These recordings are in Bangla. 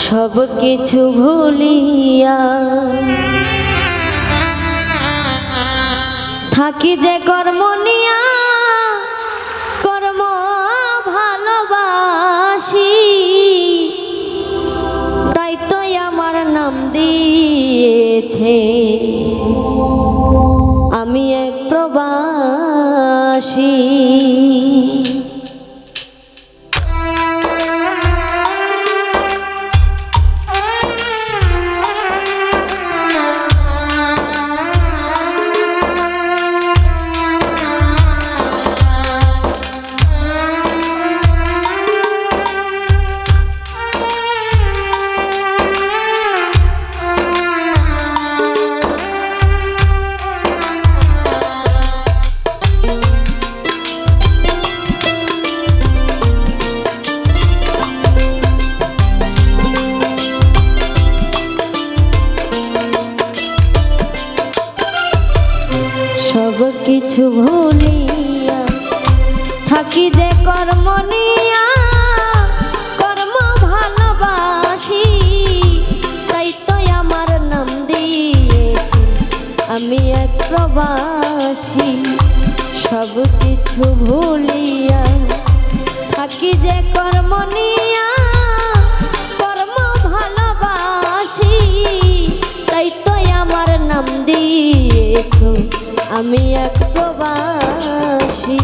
সব কিছু ভুলিয়া থাকি যে কর্ম নিয়া, কর্ম ভালোবাসি, তাই তো আমার নাম দিয়েছে আমি এক প্রবাসী। সব কিছু ভুলিয়া থাকি যে কর্ম নিয়া, কর্ম ভালোবাসি, তাই তো আমার নাম দিয়েছে আমি এক প্রবাসী। সব কিছু ভুলিয়া থাকি যে কর্ম নিয়া, কর্ম ভালোবাসি, তাই তো আমার নাম দিয়েছে আমি এক প্রবাসী।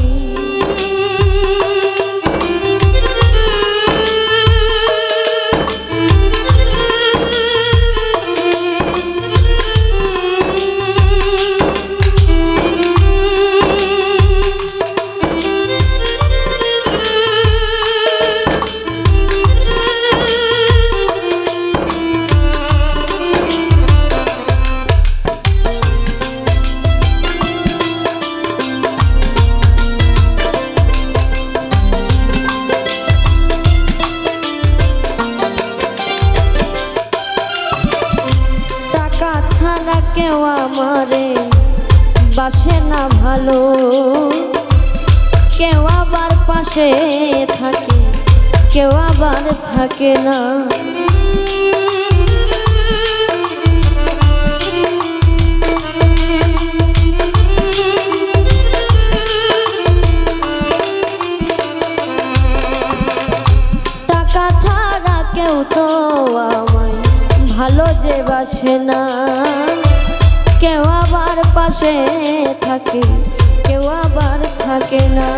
কেউ আমারে বাসে না ভালো, কেউ আবার পাশে থাকে, কেউ আবার থাকে না। টাকা ছাড়া কেউ তো আমায় ভালো যে বাসে না, কেউ আবার পাশে থাকে, কেউ আবার থাকে না।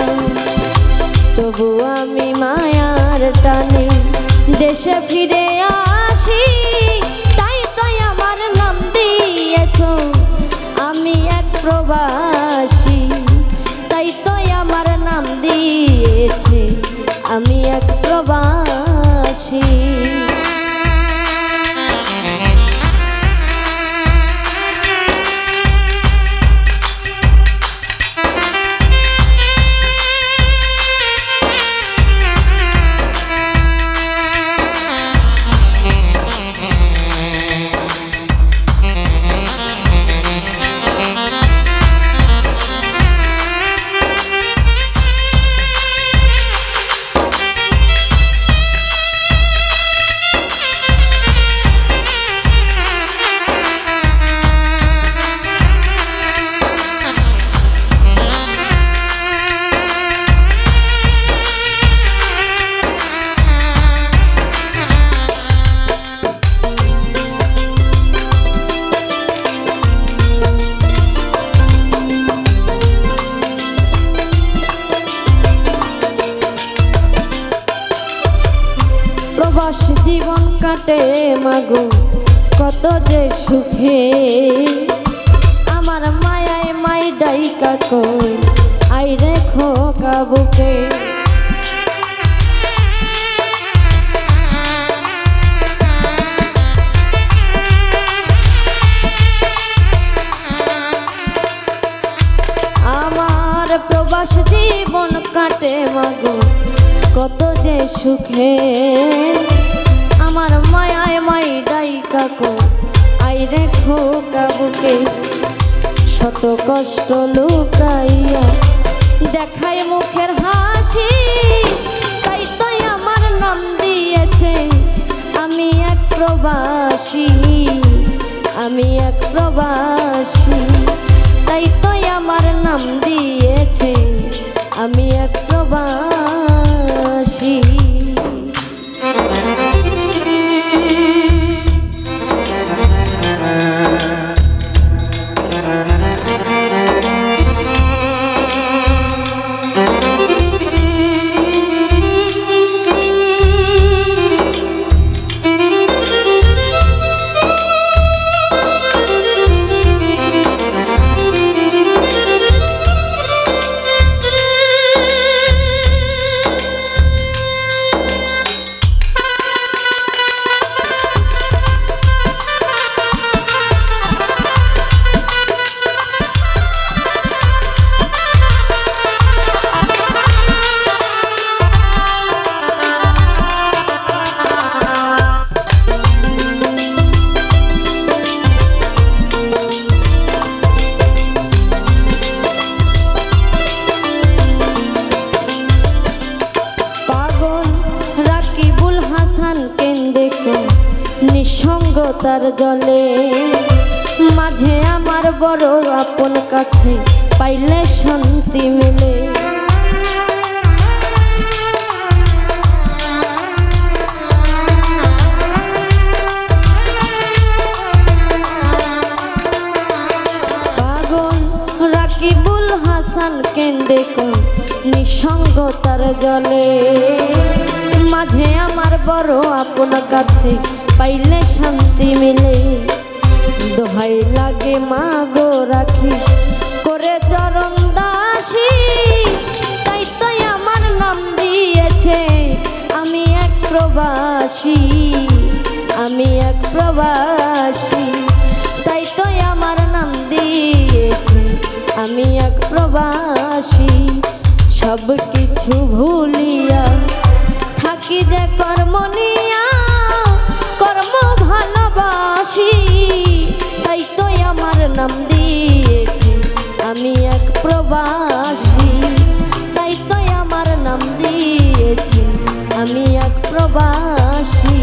তবু আমি মায়ার টানে দেশে ফিরে আসি, তাই তো আমার নাম দিয়েছ আমি এক প্রবাসী, তাই তো আমার নাম দিয়েছে আমি এক প্রবাসী। প্রবাস জীবন কাটে মাগো কত যে সুখে, আমার মায়ায় মাই ডাইকা কই আই রেখো কাবুকে। আমার প্রবাস জীবন কাটে মাগো কত যে সুখে, আমার মায়ায় মাই ডাইকা কই আই রেখো কাবুকে। শত কষ্ট লুকাইয়া দেখায় মুখের হাসি, তাই তো আমার নাম দিয়েছে আমি এক প্রবাসী, আমি এক প্রবাসী, তাই তো আমার নাম দিয়েছে আমি এক প্রবাসী। নিঃসঙ্গতার জলে মাঝে আমার বড় আপন কাছে পাইলে শান্তি মেলে। পাগল রাকিবুল হাসান কেন্দে নিঃসঙ্গতার জলে মাঝে আমার বড় আপন কাছে পাইলে শান্তি মিলে। দোহাই লাগে মা গো রাখিস করে চরণ দাসী, তাই তো আমার নাম দিয়েছে আমি এক প্রবাসী, আমি এক প্রবাসী, তাই তো আমার নাম দিয়েছে আমি এক প্রবাসী। সব কিছু ভুলিয়া থাকি যে কর্ম নিয়া, কর্ম ভালোবাসি, তাই তো আমার নাম দিয়েছে আমি এক প্রবাসী, তাই তো আমার নাম দিয়েছে আমি এক প্রবাসী,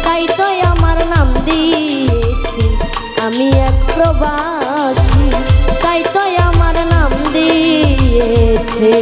তাই তো আমার নাম দিয়েছে আমি এক প্রবাসী, তাই তো আমার নাম দিয়েছে।